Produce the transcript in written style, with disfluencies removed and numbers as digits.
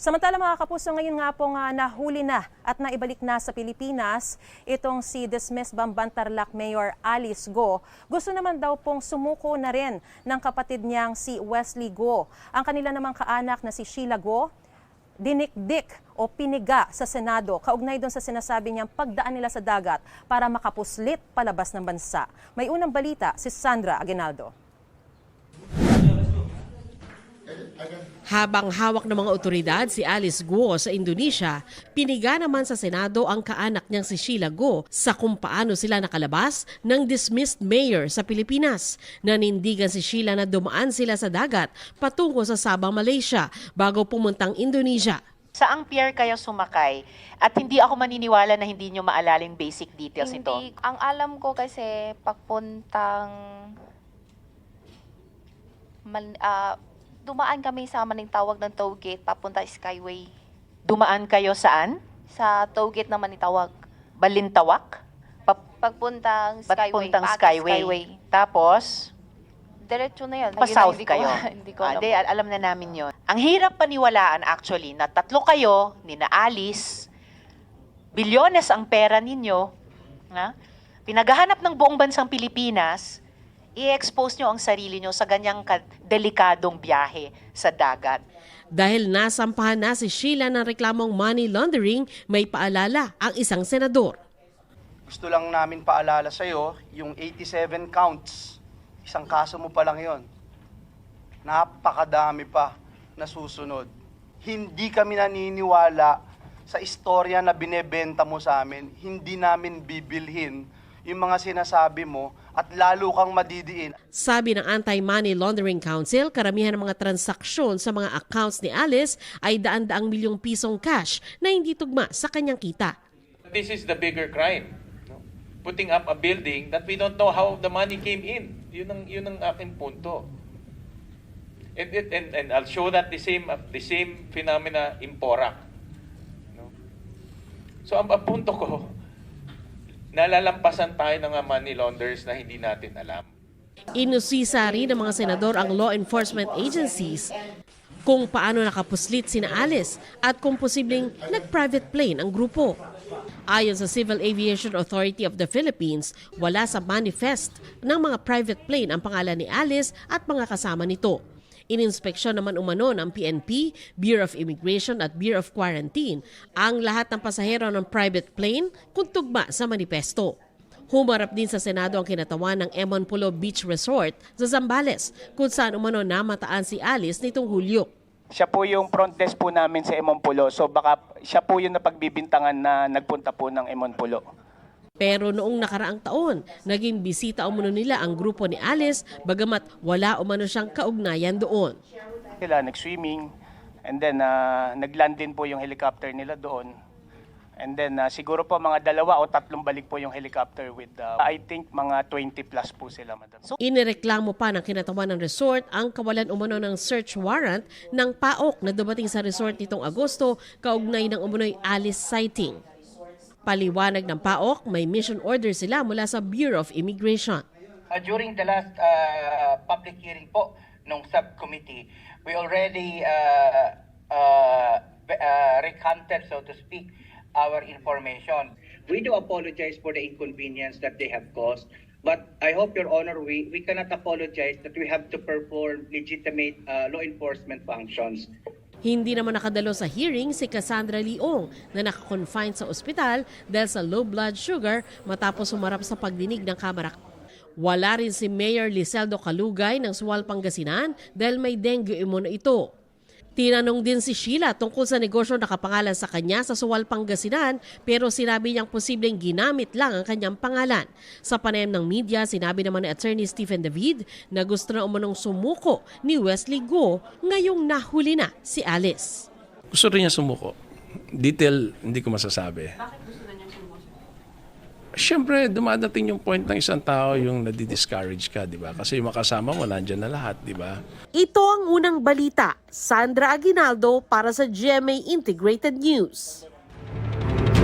Samantala mga kapuso, ngayon nga pong nahuli na at naibalik na sa Pilipinas itong si dismissed Bamban-Tarlac Mayor Alice Go. Gusto naman daw pong sumuko na rin ng kapatid niyang si Wesley Go. Ang kanila namang kaanak na si Sheila Go, dinikdik o piniga sa Senado kaugnay doon sa sinasabi niyang pagdaan nila sa dagat para makapuslit palabas ng bansa. May unang balita si Sandra Aguinaldo. Habang hawak ng mga otoridad si Alice Go sa Indonesia, piniga naman sa Senado ang kaanak niyang si Sheila Go sa kung paano sila nakalabas ng dismissed mayor sa Pilipinas. Nanindigan si Sheila na dumaan sila sa dagat patungo sa Sabang, Malaysia bago pumuntang Indonesia. Saang pier kayo sumakay? At hindi ako maniniwala na hindi nyo maalala yung basic details nito. Ang alam ko kasi papuntang dumaan kami sa Manintawag ng toll gate papunta Skyway. Dumaan kayo saan? Sa toll gate ng Manintawag. Balintawak? Pagpuntang Skyway. Papuntang Paakyat Skyway. Tapos, diretso na yun. pa-south Hindi ko- kayo. Hindi ko alam. Alam na namin yon. Ang hirap paniwalaan actually na tatlo kayo, nina Alice, bilyones ang pera ninyo, pinaghahanap ng buong bansang Pilipinas, i-expose nyo ang sarili nyo sa ganyang delikadong biyahe sa dagat. Dahil nasampahan na si Sheila ng reklamong money laundering, may paalala ang isang senador. Gusto lang namin paalala sa'yo, yung 87 counts, isang kaso mo pa lang yon. Napakadami pa na susunod. Hindi kami naniniwala sa istorya na binebenta mo sa amin. Hindi namin bibilhin yung mga sinasabi mo at lalo kang madidiin. Sabi ng Anti-Money Laundering Council, karamihan ng mga transaksyon sa mga accounts ni Alice ay daan-daang milyong pisong cash na hindi tugma sa kanyang kita. This is the bigger crime. No? Putting up a building that we don't know how the money came in. Yun ang aking punto. And I'll show that the same phenomena in Porac. No? So ang punto ko, nalalampasan tayo ng money launderers na hindi natin alam. Inusisa rin ng mga senador ang law enforcement agencies kung paano nakapuslit sina Alice at kung posibleng nag-private plane ang grupo. Ayon sa Civil Aviation Authority of the Philippines, wala sa manifest ng mga private plane ang pangalan ni Alice at mga kasama nito. Ininspeksyon naman umano ng PNP, Bureau of Immigration at Bureau of Quarantine ang lahat ng pasahero ng private plane kung tugma sa manifesto. Humarap din sa Senado ang kinatawan ng Emonpulo Beach Resort sa Zambales kung saan umano namataan si Alice nitong Hulyo. Siya po yung front desk po namin sa Emonpulo, so baka siya po yung napagbibintangan na nagpunta po ng Emonpulo. Pero noong nakaraang taon, naging bisita umano nila ang grupo ni Alice bagamat wala umano siyang kaugnayan doon. Sila nag-swimming and then nag-land din po yung helicopter nila doon. And then siguro po mga 2 o 3 balik po yung helicopter with I think mga 20 plus po sila, madam. Inireklamo pa ng kinatawan ng resort ang kawalan umano ng search warrant ng PAOK na dumating sa resort nitong Agosto kaugnay ng umano'y Alice sighting. Paliwanag ng PAOK, may mission order sila mula sa Bureau of Immigration. During the last public hearing po ng subcommittee, we already recanted, so to speak, our information. We do apologize for the inconvenience that they have caused, but I hope, Your Honor, we cannot apologize that we have to perform legitimate law enforcement functions. Hindi naman nakadalo sa hearing si Cassandra Leong na nakakonfine sa ospital dahil sa low blood sugar matapos humarap sa pagdinig ng kamera. Wala rin si Mayor Liseldo Calugay ng Sual, Pangasinan dahil may dengue umano ito. Tinanong din si Sheila tungkol sa negosyo na nakapangalan sa kanya sa Sual, Pangasinan pero sinabi niyang posibleng ginamit lang ang kanyang pangalan. Sa panayam ng media, sinabi naman ni Attorney Stephen David na gusto na umunong sumuko ni Wesley Go ngayong nahuli na si Alice. Gusto rin niya sumuko. Detail, hindi ko masasabi. Bakit gusto na niyang sumuko? Siyempre, dumadating yung point ng isang tao yung nadi-discourage ka, di ba? Kasi yung makasama mo, nandyan na lahat, di ba? Ito ang unang balita. Sandra Aguinaldo para sa GMA Integrated News.